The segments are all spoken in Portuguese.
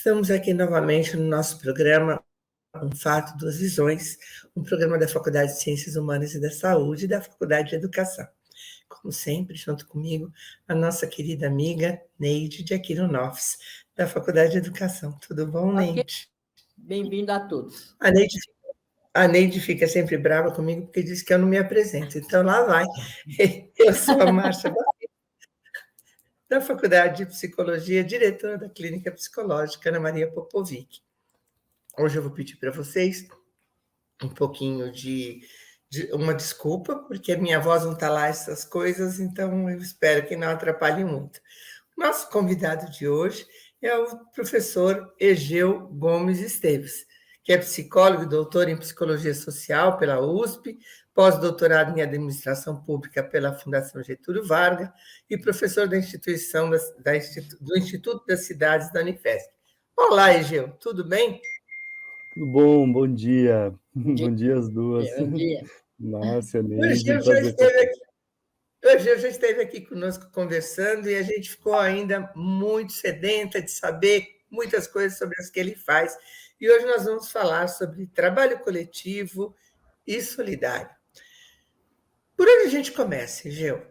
Estamos aqui novamente no nosso programa Um Fato, Duas Visões, um programa da Faculdade de Ciências Humanas e da Saúde e da Faculdade de Educação. Como sempre, junto comigo, a nossa querida amiga Neide de Aquino Nofres, da Faculdade de Educação. Tudo bom, Neide? Bem-vindo a todos. A Neide fica sempre brava comigo porque diz que eu não me apresento. Então, lá vai. Eu sou a Márcia da Faculdade de Psicologia, diretora da Clínica Psicológica Ana Maria Popovic. Hoje eu vou pedir para vocês um pouquinho de uma desculpa, porque a minha voz não está lá essas coisas, então eu espero que não atrapalhe muito. Nosso convidado de hoje é o professor Egeu Gomes Esteves, que é psicólogo e doutor em Psicologia Social pela USP, pós-doutorado em Administração Pública pela Fundação Getúlio Vargas e professor da instituição do Instituto das Cidades da Unifesp. Olá, Egeu, tudo bem? Tudo bom, bom dia. Bom dia às duas. Bom dia. Márcia, O Neide, Egeu já esteve aqui conosco conversando e a gente ficou ainda muito sedenta de saber muitas coisas sobre as que ele faz. E hoje nós vamos falar sobre trabalho coletivo e solidário. Por onde a gente começa, Egeu?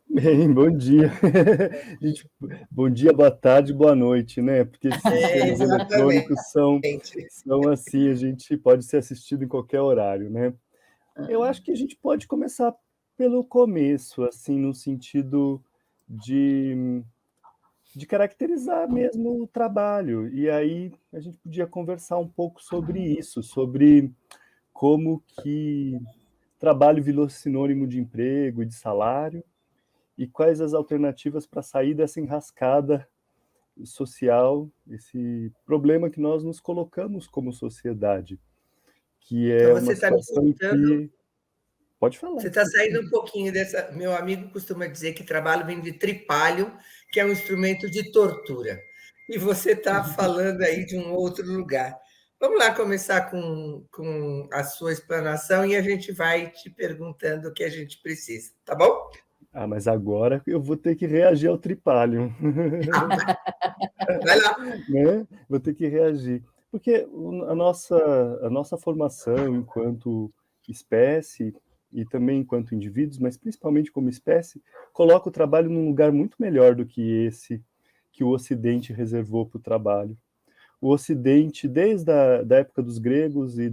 Bem, bom dia. Bom dia, boa tarde, boa noite, né? Porque esses sistemas eletrônicos são assim, a gente pode ser assistido em qualquer horário, né? Eu acho que a gente pode começar pelo começo, assim, no sentido de caracterizar mesmo o trabalho. E aí a gente podia conversar um pouco sobre isso, sobre como que trabalho virou sinônimo de emprego e de salário, e quais as alternativas para sair dessa enrascada social, esse problema que nós nos colocamos como sociedade, que é Então, você uma está me situação contando. que... Pode falar. Você está saindo um pouquinho dessa. Meu amigo costuma dizer que trabalho vem de tripalho, que é um instrumento de tortura. E você está falando aí de um outro lugar. Vamos lá começar com a sua explanação e a gente vai te perguntando o que a gente precisa, tá bom? Ah, mas agora eu vou ter que reagir ao tripalho. Vai lá. Né? Vou ter que reagir. Porque a nossa formação enquanto espécie e também enquanto indivíduos, mas principalmente como espécie, coloca o trabalho num lugar muito melhor do que esse que o Ocidente reservou para o trabalho. O Ocidente, desde a da época dos gregos e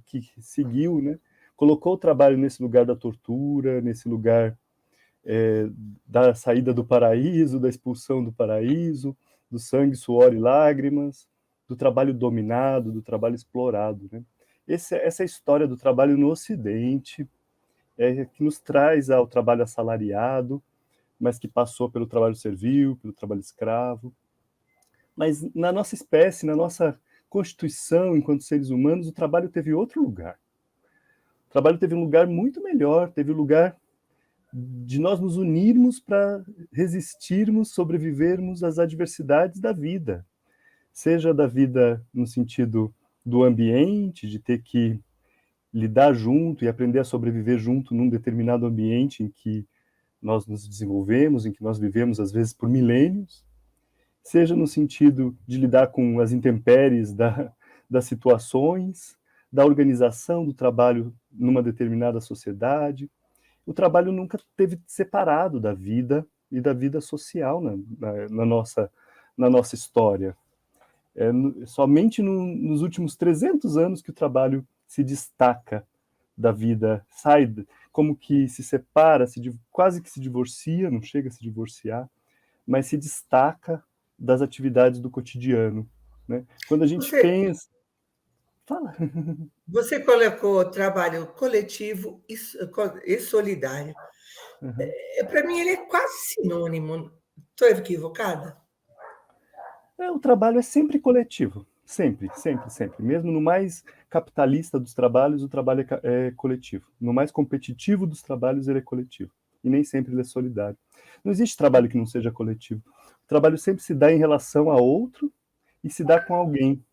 que seguiu, né, colocou o trabalho nesse lugar da tortura, nesse lugar da saída do paraíso, da expulsão do paraíso, do sangue, suor e lágrimas, do trabalho dominado, do trabalho explorado, né? Essa é a história do trabalho no Ocidente, que nos traz ao trabalho assalariado, mas que passou pelo trabalho servil, pelo trabalho escravo. Mas na nossa espécie, na nossa constituição enquanto seres humanos, o trabalho teve outro lugar. O trabalho teve um lugar muito melhor, teve o lugar de nós nos unirmos para resistirmos, sobrevivermos às adversidades da vida. Seja da vida no sentido do ambiente, de ter que lidar junto e aprender a sobreviver junto num determinado ambiente em que nós nos desenvolvemos, em que nós vivemos às vezes por milênios, seja no sentido de lidar com as intempéries das situações, da organização do trabalho numa determinada sociedade. O trabalho nunca teve separado da vida e da vida social na nossa história. Somente nos últimos 300 anos que o trabalho se destaca da vida, sai como que se separa, quase que se divorcia, não chega a se divorciar, mas se destaca das atividades do cotidiano, né? Quando a gente pensa... Fala. Você colocou trabalho coletivo e solidário. Uhum. Para mim, ele é quase sinônimo. Estou equivocada? O trabalho é sempre coletivo. Sempre, sempre, sempre. Mesmo no mais capitalista dos trabalhos, o trabalho é coletivo. No mais competitivo dos trabalhos, ele é coletivo. E nem sempre ele é solidário. Não existe trabalho que não seja coletivo. O trabalho sempre se dá em relação a outro e se dá com alguém.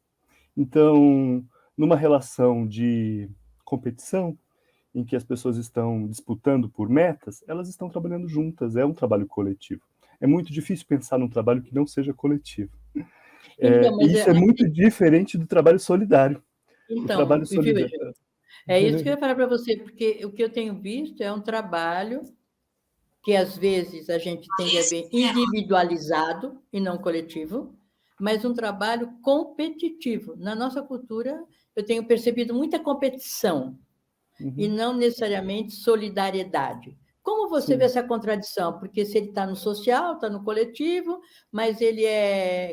Então, numa relação de competição, em que as pessoas estão disputando por metas, elas estão trabalhando juntas, é um trabalho coletivo. é muito difícil pensar num trabalho que não seja coletivo. Então, mas E isso é muito diferente do trabalho solidário. O trabalho solidário... É isso que eu ia falar para você, porque o que eu tenho visto é um trabalho que, às vezes, a gente tende a ver individualizado e não coletivo, mas um trabalho competitivo. Na nossa cultura, eu tenho percebido muita competição, e não necessariamente solidariedade. Como você vê essa contradição? Porque se ele está no social, está no coletivo, mas ele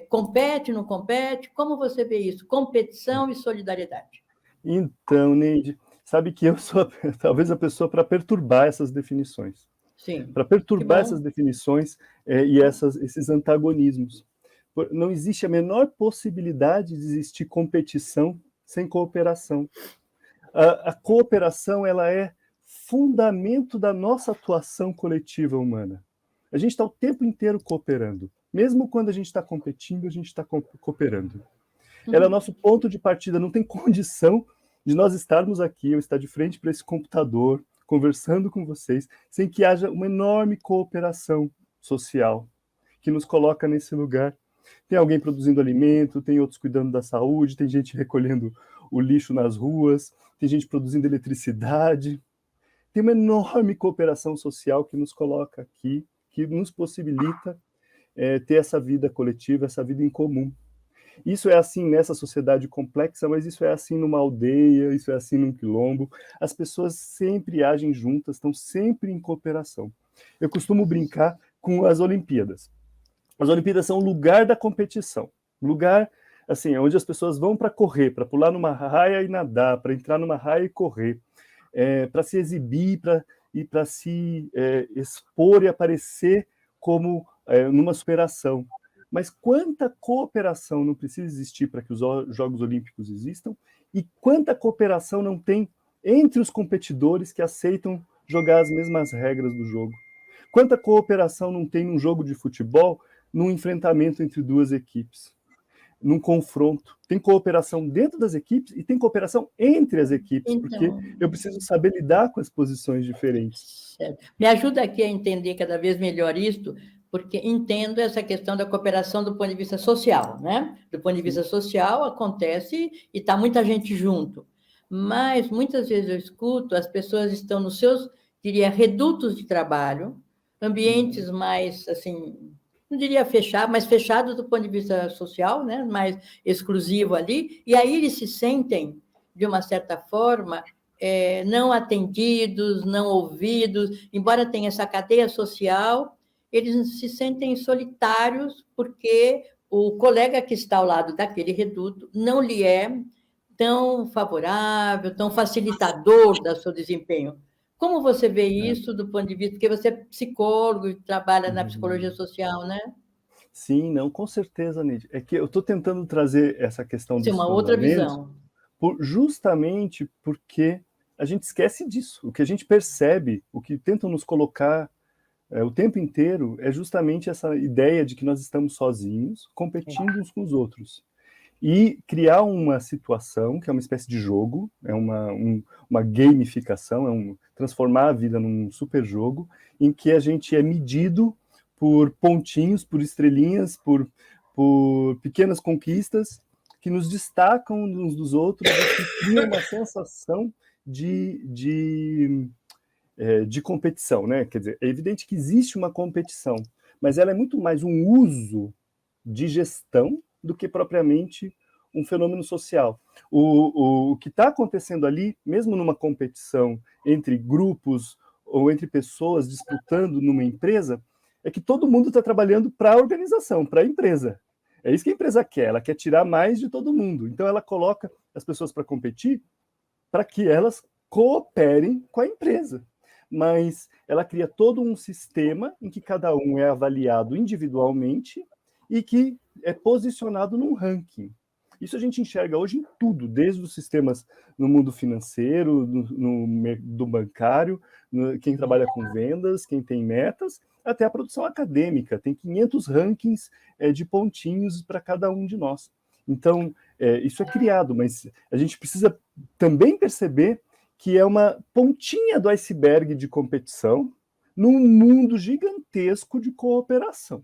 compete, não compete? Como você vê isso? Competição e solidariedade. Então, Neide, sabe que eu sou talvez a pessoa para perturbar essas definições. Sim. Para perturbar essas definições e esses antagonismos. Não existe a menor possibilidade de existir competição sem cooperação. A cooperação, ela é fundamento da nossa atuação coletiva humana. A gente está o tempo inteiro cooperando. Mesmo quando a gente está competindo, a gente está cooperando. Ela é o nosso ponto de partida. Não tem condição de nós estarmos aqui, eu estar de frente para esse computador, conversando com vocês, sem que haja uma enorme cooperação social que nos coloca nesse lugar. Tem alguém produzindo alimento, tem outros cuidando da saúde, tem gente recolhendo o lixo nas ruas, tem gente produzindo eletricidade. Tem uma enorme cooperação social que nos coloca aqui, que nos possibilita ter essa vida coletiva, essa vida em comum. Isso é assim nessa sociedade complexa, mas isso é assim numa aldeia, isso é assim num quilombo. As pessoas sempre agem juntas, estão sempre em cooperação. Eu costumo brincar com as Olimpíadas. As Olimpíadas são o lugar da competição, lugar assim, onde as pessoas vão para correr, para pular numa raia e nadar, para entrar numa raia e correr, para se exibir e para se expor e aparecer como numa superação. Mas quanta cooperação não precisa existir para que os Jogos Olímpicos existam e quanta cooperação não tem entre os competidores que aceitam jogar as mesmas regras do jogo. Quanta cooperação não tem num jogo de futebol, num enfrentamento entre duas equipes, num confronto. Tem cooperação dentro das equipes e tem cooperação entre as equipes, então, porque eu preciso saber lidar com as posições diferentes. Certo. Me ajuda aqui a entender cada vez melhor isto, porque entendo essa questão da cooperação do ponto de vista social, né? Do ponto de vista social, acontece e está muita gente junto. Mas, muitas vezes eu escuto, as pessoas estão nos seus, diria, redutos de trabalho, ambientes mais, assim, não diria fechado, mas fechados do ponto de vista social, né? Mais exclusivo ali, e aí eles se sentem, de uma certa forma, não atendidos, não ouvidos, embora tenha essa cadeia social, eles se sentem solitários porque o colega que está ao lado daquele reduto não lhe é tão favorável, tão facilitador do seu desempenho. Como você vê isso do ponto de vista, porque você é psicólogo e trabalha na psicologia social, né? Sim, não, com certeza, Neide. É que eu estou tentando trazer essa questão dos uma outra visão. Justamente porque a gente esquece disso. O que a gente percebe, o que tentam nos colocar o tempo inteiro é justamente essa ideia de que nós estamos sozinhos, competindo uns com os outros. E criar uma situação, que é uma espécie de jogo, é uma gamificação, transformar a vida num super jogo, em que a gente é medido por pontinhos, por estrelinhas, por pequenas conquistas, que nos destacam uns dos outros, e que criam uma sensação de competição, né? Quer dizer, é evidente que existe uma competição, mas ela é muito mais um uso de gestão do que propriamente um fenômeno social. O que está acontecendo ali, mesmo numa competição entre grupos ou entre pessoas disputando numa empresa, é que todo mundo está trabalhando para a organização, para a empresa. É isso que a empresa quer, ela quer tirar mais de todo mundo. Então ela coloca as pessoas para competir para que elas cooperem com a empresa. Mas ela cria todo um sistema em que cada um é avaliado individualmente e que é posicionado num ranking. Isso a gente enxerga hoje em tudo, desde os sistemas no mundo financeiro, do bancário, quem trabalha com vendas, quem tem metas, até a produção acadêmica. Tem 500 rankings de pontinhos para cada um de nós. Então, isso é criado, mas a gente precisa também perceber que é uma pontinha do iceberg de competição, num mundo gigantesco de cooperação.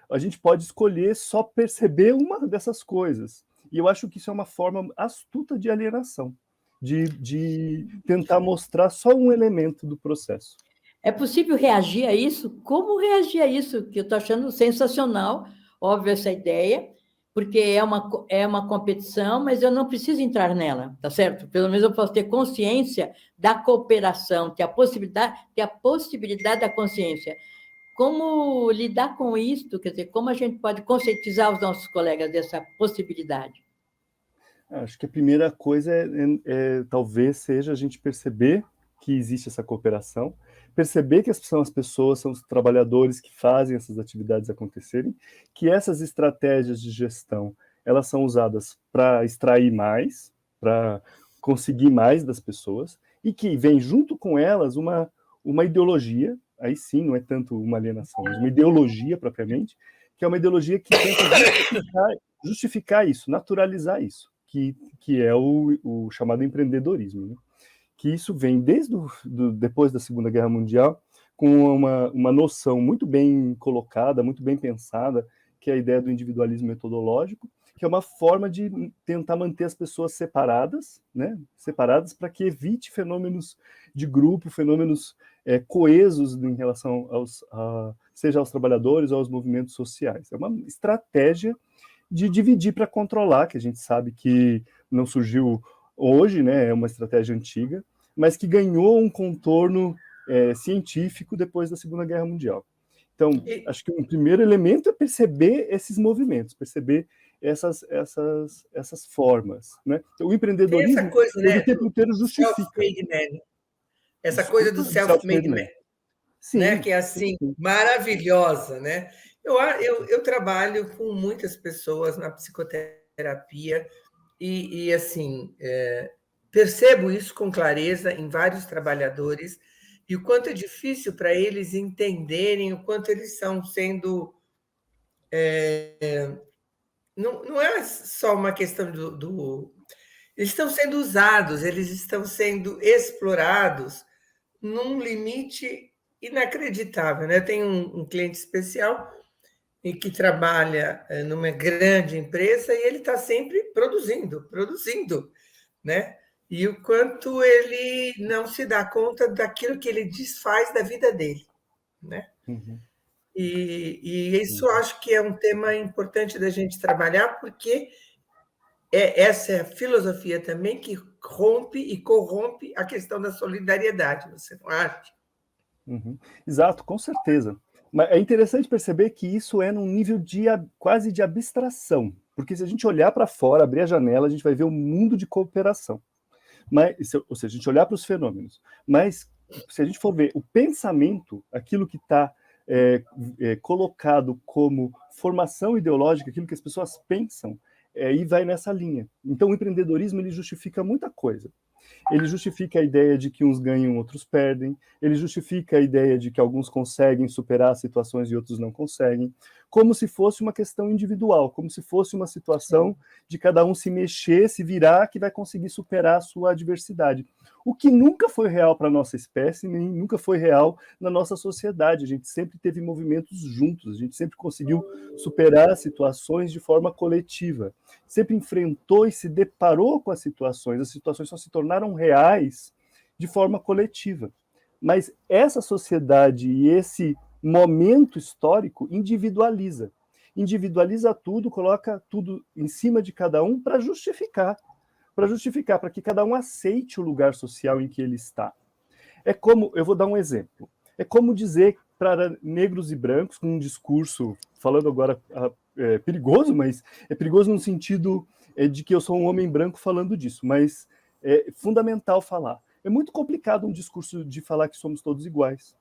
A gente pode escolher só perceber uma dessas coisas. E eu acho que isso é uma forma astuta de alienação, de tentar mostrar só um elemento do processo. É possível reagir a isso? Como reagir a isso? Que eu estou achando sensacional, óbvio, essa ideia, porque é uma competição, mas eu não preciso entrar nela, tá certo? Pelo menos eu posso ter consciência da cooperação, ter a possibilidade da consciência. Como lidar com isso? Quer dizer, como a gente pode conscientizar os nossos colegas dessa possibilidade? Acho que a primeira coisa talvez seja a gente perceber que existe essa cooperação, perceber que são as pessoas, são os trabalhadores que fazem essas atividades acontecerem, que essas estratégias de gestão, elas são usadas para extrair mais, para conseguir mais das pessoas, e que vem junto com elas uma ideologia, aí sim, não é tanto uma alienação, mas uma ideologia propriamente, que é uma ideologia que tenta justificar isso, naturalizar isso, que é o chamado empreendedorismo, né? Que isso vem desde depois da Segunda Guerra Mundial, com uma noção muito bem colocada, muito bem pensada, que é a ideia do individualismo metodológico, que é uma forma de tentar manter as pessoas separadas, né? Separadas para que evite fenômenos de grupo, fenômenos coesos em relação seja aos trabalhadores ou aos movimentos sociais. É uma estratégia de dividir para controlar, que a gente sabe que não surgiu hoje, né? É uma estratégia antiga, mas que ganhou um contorno científico depois da Segunda Guerra Mundial. Então, acho que um primeiro elemento é perceber esses movimentos, perceber essas formas, né? O empreendedorismo, tem essa coisa, né, o tempo inteiro justifica. Self-made man. Essa coisa do self-made man, sim, né? Que é assim, sim, maravilhosa, né? Eu trabalho com muitas pessoas na psicoterapia e assim, percebo isso com clareza em vários trabalhadores e o quanto é difícil para eles entenderem o quanto eles estão sendo... não é só uma questão eles estão sendo usados, eles estão sendo explorados num limite inacreditável, né? Tem um cliente especial e que trabalha numa grande empresa e ele está sempre produzindo, né? E o quanto ele não se dá conta daquilo que ele desfaz da vida dele, né? Uhum. E isso acho que é um tema importante da gente trabalhar, porque essa é a filosofia também que rompe e corrompe a questão da solidariedade, você não acha? Uhum. Exato, com certeza. Mas é interessante perceber que isso é num nível quase de abstração, porque se a gente olhar para fora, abrir a janela, a gente vai ver um mundo de cooperação. Ou seja, a gente olhar para os fenômenos. Mas se a gente for ver o pensamento, aquilo que está colocado como formação ideológica, aquilo que as pessoas pensam, e vai nessa linha. Então o empreendedorismo ele justifica muita coisa. Ele justifica a ideia de que uns ganham, outros perdem. Ele justifica a ideia de que alguns conseguem superar situações e outros não conseguem. Como se fosse uma questão individual, como se fosse uma situação de cada um se mexer, se virar, que vai conseguir superar a sua adversidade. O que nunca foi real para a nossa espécie, nem nunca foi real na nossa sociedade. A gente sempre teve movimentos juntos, a gente sempre conseguiu superar situações de forma coletiva. Sempre enfrentou e se deparou com as situações só se tornaram reais de forma coletiva. Mas essa sociedade e esse momento histórico individualiza tudo, coloca tudo em cima de cada um para justificar, para que cada um aceite o lugar social em que ele está. Eu vou dar um exemplo, é como dizer para negros e brancos, com um discurso, falando agora perigoso, mas é perigoso no sentido de que eu sou um homem branco falando disso, mas é fundamental falar. É muito complicado um discurso de falar que somos todos iguais.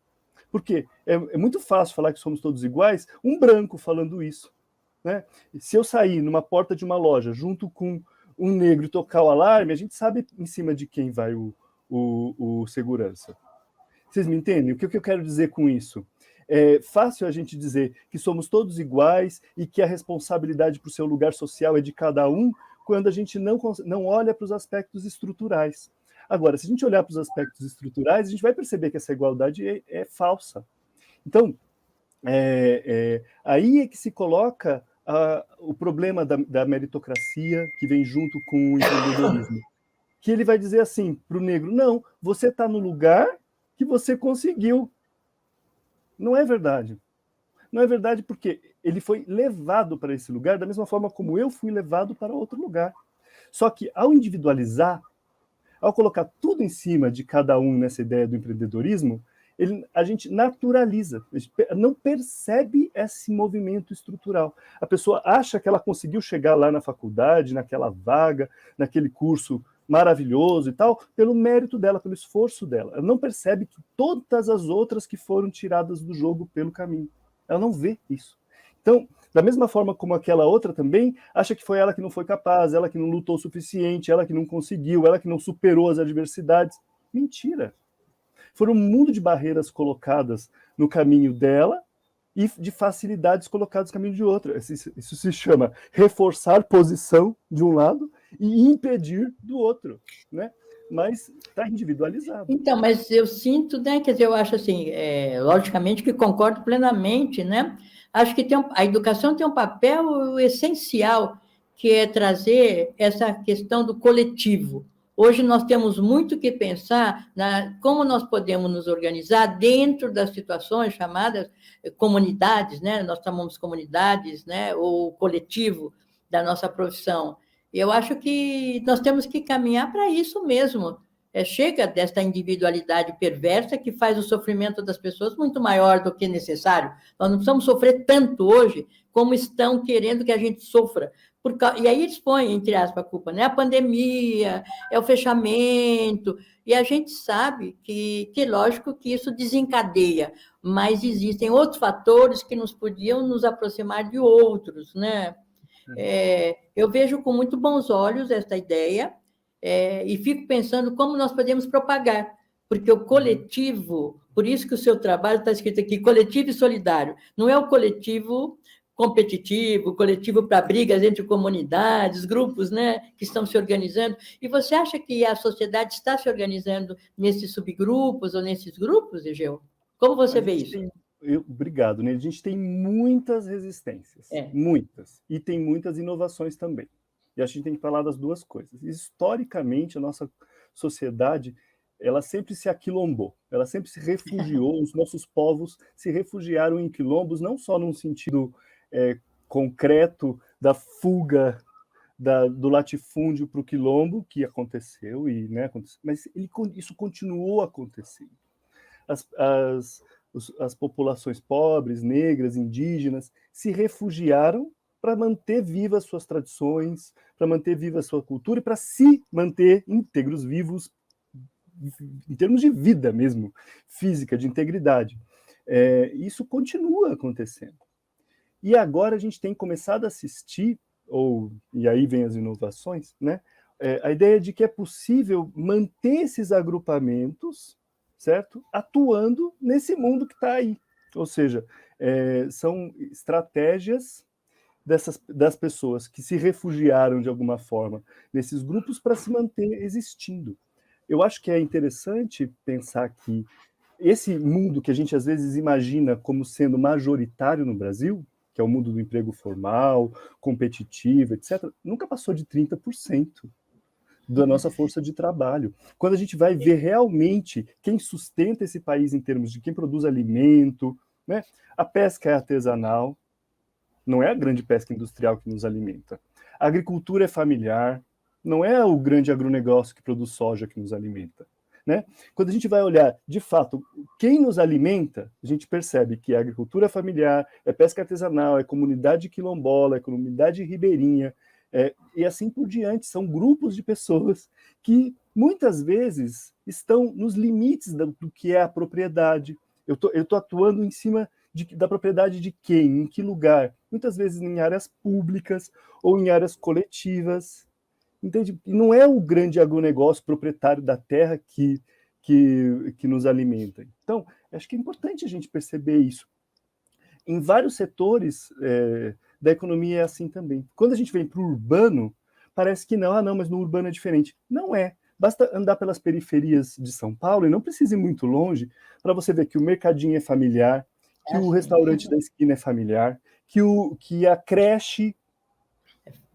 Porque é muito fácil falar que somos todos iguais, um branco falando isso, né? Se eu sair numa porta de uma loja junto com um negro e tocar o alarme, a gente sabe em cima de quem vai o segurança. Vocês me entendem? O que eu quero dizer com isso? É fácil a gente dizer que somos todos iguais e que a responsabilidade para o seu lugar social é de cada um, quando a gente não olha para os aspectos estruturais. Agora, se a gente olhar para os aspectos estruturais, a gente vai perceber que essa igualdade é falsa. Então, aí é que se coloca o problema da meritocracia que vem junto com o empreendedorismo. Que ele vai dizer assim para o negro, não, você está no lugar que você conseguiu. Não é verdade. Não é verdade porque ele foi levado para esse lugar da mesma forma como eu fui levado para outro lugar. Só que ao individualizar, ao colocar tudo em cima de cada um nessa ideia do empreendedorismo, a gente naturaliza, a gente não percebe esse movimento estrutural. A pessoa acha que ela conseguiu chegar lá na faculdade, naquela vaga, naquele curso maravilhoso e tal, pelo mérito dela, pelo esforço dela. Ela não percebe que todas as outras que foram tiradas do jogo pelo caminho. Ela não vê isso. Então, da mesma forma como aquela outra também, acha que foi ela que não foi capaz, ela que não lutou o suficiente, ela que não conseguiu, ela que não superou as adversidades. Mentira. Foram um mundo de barreiras colocadas no caminho dela e de facilidades colocadas no caminho de outra. Isso se chama reforçar posição de um lado e impedir do outro, né? Mas está individualizado. Então, mas eu sinto, né, quer dizer, eu acho assim, logicamente que concordo plenamente, né? Acho que a educação tem um papel essencial, que é trazer essa questão do coletivo. Hoje nós temos muito que pensar como nós podemos nos organizar dentro das situações chamadas comunidades, né? Nós chamamos comunidades, né? Ou coletivo da nossa profissão. Eu acho que nós temos que caminhar para isso mesmo. Chega desta individualidade perversa que faz o sofrimento das pessoas muito maior do que necessário. Nós não precisamos sofrer tanto hoje como estão querendo que a gente sofra. E aí eles põem, entre aspas, a culpa, né? A pandemia, é o fechamento, e a gente sabe que lógico que isso desencadeia, mas existem outros fatores que nos podiam nos aproximar de outros, né? Eu vejo com muito bons olhos esta ideia, e fico pensando como nós podemos propagar, porque o coletivo, por isso que o seu trabalho está escrito aqui, coletivo e solidário, não é o coletivo competitivo, coletivo para brigas entre comunidades, grupos, né, que estão se organizando. E você acha que a sociedade está se organizando nesses subgrupos ou nesses grupos, Egeu? Como você vê isso? Obrigado, né? A gente tem muitas resistências, muitas, e tem muitas inovações também. E a gente tem que falar das duas coisas. Historicamente, a nossa sociedade, ela sempre se aquilombou, ela sempre se refugiou, os nossos povos se refugiaram em quilombos, não só num sentido concreto da fuga do latifúndio para o quilombo, que aconteceu, né, mas isso continuou acontecendo. As populações pobres, negras, indígenas, se refugiaram para manter vivas suas tradições, para manter viva a sua cultura e para se manter íntegros, vivos, em termos de vida mesmo, física, de integridade. Isso continua acontecendo. E agora a gente tem começado a assistir, e aí vem as inovações, né? A ideia de que é possível manter esses agrupamentos, certo? Atuando nesse mundo que está aí. Ou seja, são estratégias das pessoas que se refugiaram de alguma forma nesses grupos para se manter existindo. Eu acho que é interessante pensar que esse mundo que a gente às vezes imagina como sendo majoritário no Brasil, que é o mundo do emprego formal, competitivo, etc., nunca passou de 30% da nossa força de trabalho. Quando a gente vai ver realmente quem sustenta esse país em termos de quem produz alimento, né? A pesca é artesanal, não é a grande pesca industrial que nos alimenta. A agricultura é familiar, não é o grande agronegócio que produz soja que nos alimenta. Né? Quando a gente vai olhar, de fato, quem nos alimenta, a gente percebe que é agricultura familiar, é pesca artesanal, é comunidade quilombola, é comunidade ribeirinha, e assim por diante. São grupos de pessoas que, muitas vezes, estão nos limites do que é a propriedade. Eu tô atuando em cima da propriedade de quem? Em que lugar? Muitas vezes em áreas públicas ou em áreas coletivas. Entende? E não é o grande agronegócio proprietário da terra que nos alimenta. Então, acho que é importante a gente perceber isso. Em vários setores da economia é assim também. Quando a gente vem para o urbano, parece que não, mas no urbano é diferente. Não é. Basta andar pelas periferias de São Paulo e não precisa ir muito longe para você ver que o mercadinho é familiar, que o restaurante da esquina é familiar, que a creche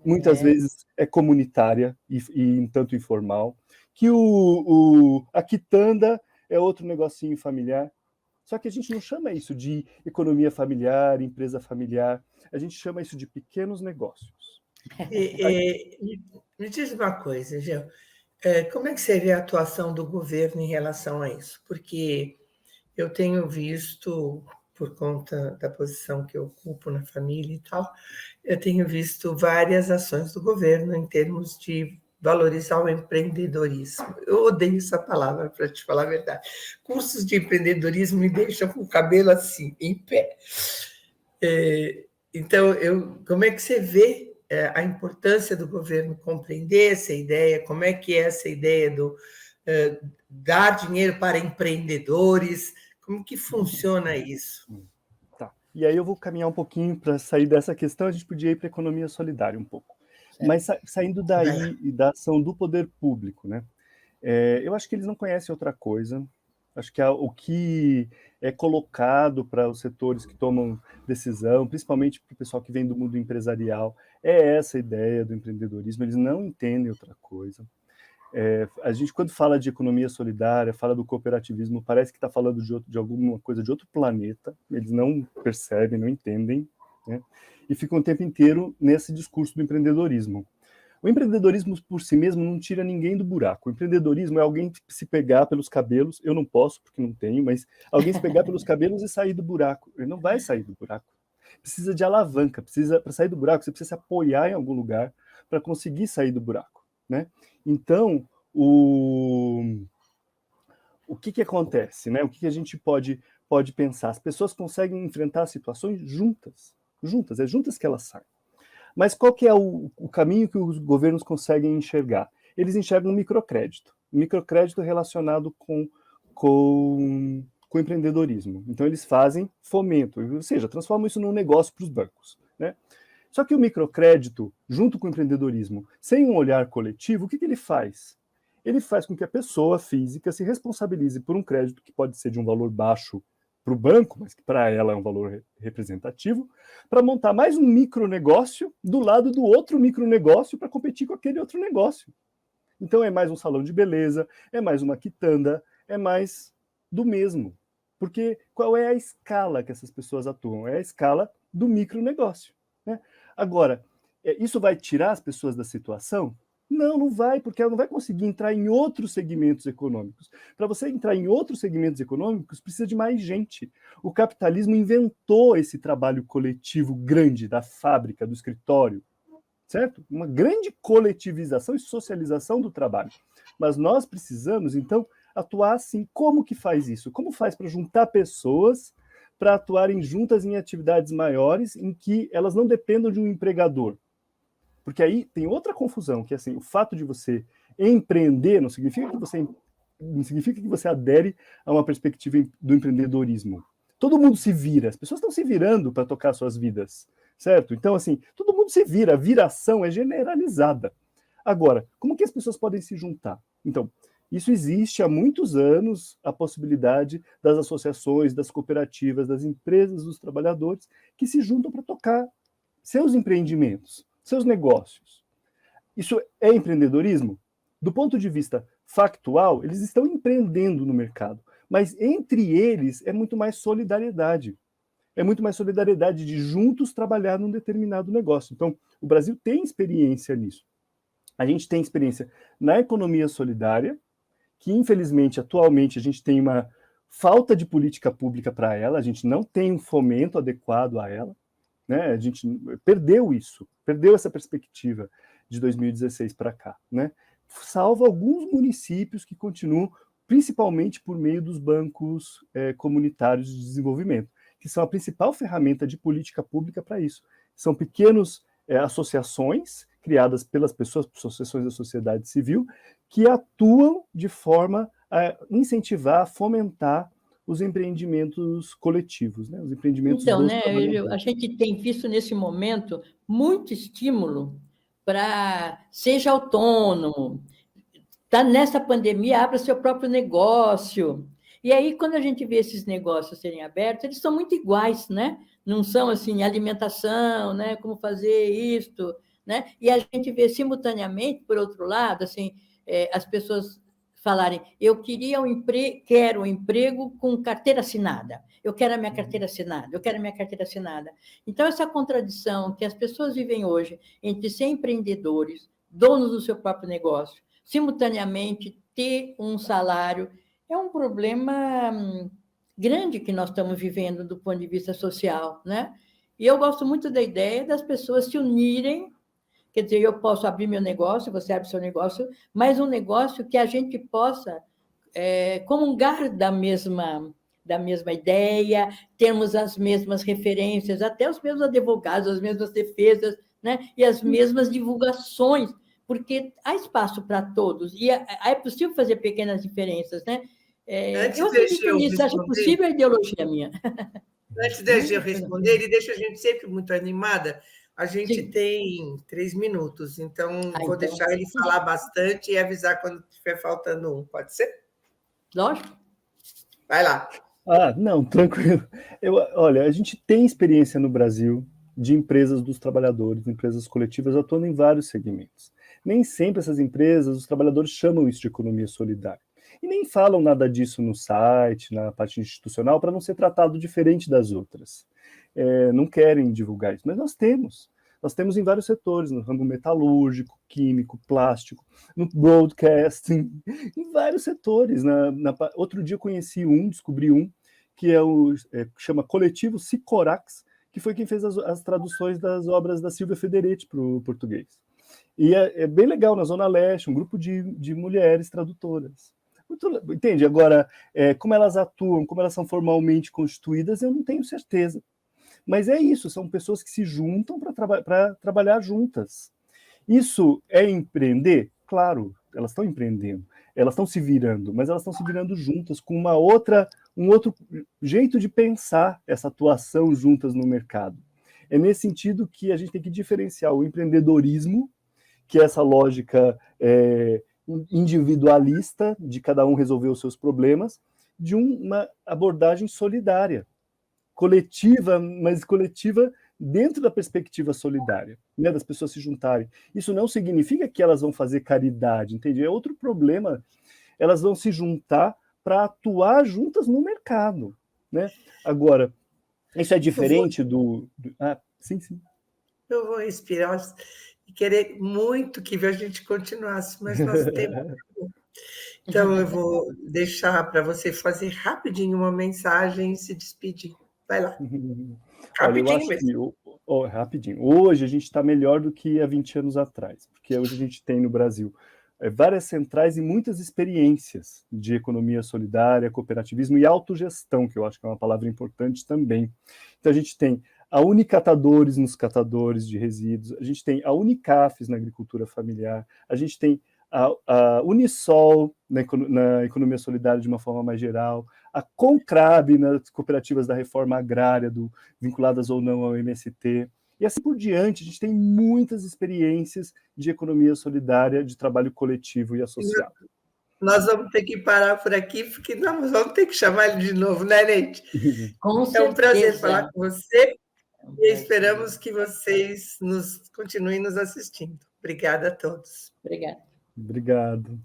muitas vezes é comunitária e um tanto informal, que a quitanda é outro negocinho familiar. Só que a gente não chama isso de economia familiar, empresa familiar, a gente chama isso de pequenos negócios. Me diz uma coisa, Gil, como é que você vê a atuação do governo em relação a isso? Porque eu tenho visto, por conta da posição que eu ocupo na família e tal, eu tenho visto várias ações do governo em termos de valorizar o empreendedorismo. Eu odeio essa palavra, para te falar a verdade. Cursos de empreendedorismo me deixam com o cabelo assim, em pé. Então, como é que você vê a importância do governo compreender essa ideia? Como é que é essa ideia do dar dinheiro para empreendedores? Como que funciona isso? Tá. E aí eu vou caminhar um pouquinho para sair dessa questão, a gente podia ir para a economia solidária um pouco. Mas saindo daí e da ação do poder público, né? Eu acho que eles não conhecem outra coisa. Acho que o que é colocado para os setores que tomam decisão, principalmente para o pessoal que vem do mundo empresarial, é essa ideia do empreendedorismo. Eles não entendem outra coisa. A gente, quando fala de economia solidária, fala do cooperativismo, parece que está falando de alguma coisa de outro planeta. Eles não percebem, não entendem, né? E ficam o tempo inteiro nesse discurso do empreendedorismo. O empreendedorismo por si mesmo não tira ninguém do buraco. O empreendedorismo é alguém se pegar pelos cabelos, eu não posso porque não tenho, mas alguém se pegar pelos cabelos e sair do buraco. Ele não vai sair do buraco. Precisa de alavanca, para sair do buraco, você precisa se apoiar em algum lugar para conseguir sair do buraco, né? Então, o que acontece, né? O que a gente pode pensar? As pessoas conseguem enfrentar situações juntas, é juntas que elas saem. Mas qual que é o caminho que os governos conseguem enxergar? Eles enxergam um microcrédito relacionado com o empreendedorismo. Então, eles fazem fomento, ou seja, transformam isso num negócio para os bancos, né? Só que o microcrédito, junto com o empreendedorismo, sem um olhar coletivo, o que ele faz? Ele faz com que a pessoa física se responsabilize por um crédito que pode ser de um valor baixo para o banco, mas que para ela é um valor representativo, para montar mais um micronegócio do lado do outro micronegócio para competir com aquele outro negócio. Então é mais um salão de beleza, é mais uma quitanda, é mais do mesmo. Porque qual é a escala que essas pessoas atuam? É a escala do micronegócio, né? Agora, isso vai tirar as pessoas da situação? Não, não vai, porque ela não vai conseguir entrar em outros segmentos econômicos. Para você entrar em outros segmentos econômicos, precisa de mais gente. O capitalismo inventou esse trabalho coletivo grande da fábrica, do escritório, certo? Uma grande coletivização e socialização do trabalho. Mas nós precisamos, então, atuar assim. Como que faz isso? Como faz para juntar pessoas para atuarem juntas em atividades maiores em que elas não dependam de um empregador? Porque aí tem outra confusão, que é assim, o fato de você empreender não significa que você adere a uma perspectiva do empreendedorismo. Todo mundo se vira, as pessoas estão se virando para tocar suas vidas, certo? Então, assim, todo mundo se vira, a viração é generalizada. Agora, como que as pessoas podem se juntar? Então, isso existe há muitos anos, a possibilidade das associações, das cooperativas, das empresas, dos trabalhadores, que se juntam para tocar seus empreendimentos, seus negócios. Isso é empreendedorismo? Do ponto de vista factual, eles estão empreendendo no mercado, mas entre eles é muito mais solidariedade. É muito mais solidariedade de juntos trabalhar num determinado negócio. Então, o Brasil tem experiência nisso. A gente tem experiência na economia solidária, que infelizmente, atualmente, a gente tem uma falta de política pública para ela, a gente não tem um fomento adequado a ela, né? A gente perdeu isso, perdeu essa perspectiva de 2016 para cá, né? Salvo alguns municípios que continuam, principalmente por meio dos bancos comunitários de desenvolvimento, que são a principal ferramenta de política pública para isso. São pequenas associações criadas pelas pessoas, associações da sociedade civil, que atuam de forma a incentivar, a fomentar os empreendimentos coletivos, né? Os empreendimentos Então, dos né, trabalhadores. a gente tem visto nesse momento muito estímulo para seja autônomo, está nessa pandemia, abra seu próprio negócio. E aí, quando a gente vê esses negócios serem abertos, eles são muito iguais, né? Não são assim, alimentação, né? Como fazer isto, né? E a gente vê simultaneamente, por outro lado, assim, as pessoas falarem, quero um emprego com carteira assinada, eu quero a minha carteira assinada, eu quero a minha carteira assinada. Então, essa contradição que as pessoas vivem hoje entre ser empreendedores, donos do seu próprio negócio, simultaneamente ter um salário, é um problema grande que nós estamos vivendo do ponto de vista social, né? E eu gosto muito da ideia das pessoas se unirem. Quer dizer, eu posso abrir meu negócio, você abre seu negócio, mas um negócio que a gente possa comungar da mesma ideia, termos as mesmas referências, até os mesmos advogados, as mesmas defesas, né? E as mesmas divulgações, porque há espaço para todos, e é possível fazer pequenas diferenças, né? Eu acredito nisso, acho possível a ideologia minha. Antes de eu responder, ele deixa a gente sempre muito animada. A gente Sim. tem 3 minutos, então vou deixar ele falar bastante e avisar quando estiver faltando um. Pode ser? Lógico. Vai lá. Não, tranquilo. Olha, a gente tem experiência no Brasil de empresas dos trabalhadores, empresas coletivas atuando em vários segmentos. Nem sempre essas empresas, os trabalhadores chamam isso de economia solidária. E nem falam nada disso no site, na parte institucional, para não ser tratado diferente das outras. Não querem divulgar isso, mas nós temos. Nós temos em vários setores, no ramo metalúrgico, químico, plástico, no broadcasting, em vários setores. Outro dia eu descobri um, que chama Coletivo Sicorax, que foi quem fez as traduções das obras da Silvia Federici para o português. E é bem legal, na Zona Leste, um grupo de mulheres tradutoras. Entende? Agora, como elas atuam, como elas são formalmente constituídas, eu não tenho certeza. Mas é isso, são pessoas que se juntam para trabalhar juntas. Isso é empreender? Claro, elas estão empreendendo, elas estão se virando, mas elas estão se virando juntas, com um outro jeito de pensar essa atuação juntas no mercado. É nesse sentido que a gente tem que diferenciar o empreendedorismo, que é essa lógica individualista, de cada um resolver os seus problemas, de uma abordagem solidária, coletiva, mas coletiva dentro da perspectiva solidária, né, das pessoas se juntarem. Isso não significa que elas vão fazer caridade, entende? É outro problema. Elas vão se juntar para atuar juntas no mercado, né? Agora, isso é diferente sim. Eu vou respirar e querer muito que a gente continuasse, mas nosso tempo acabou. Então, eu vou deixar para você fazer rapidinho uma mensagem e se despedir. Vai lá. Olha, eu acho que rapidinho. Hoje a gente está melhor do que há 20 anos atrás, porque hoje a gente tem no Brasil várias centrais e muitas experiências de economia solidária, cooperativismo e autogestão, que eu acho que é uma palavra importante também. Então a gente tem a Unicatadores nos catadores de resíduos, a gente tem a Unicafes na agricultura familiar, a gente tem a Unisol na economia solidária de uma forma mais geral, a Concrab nas cooperativas da reforma agrária, vinculadas ou não ao MST, e assim por diante. A gente tem muitas experiências de economia solidária, de trabalho coletivo e associado. Nós vamos ter que parar por aqui, porque nós vamos ter que chamar ele de novo, né, Neide? É um prazer falar com você e esperamos que vocês continuem nos assistindo. Obrigada a todos. Obrigada. Obrigado.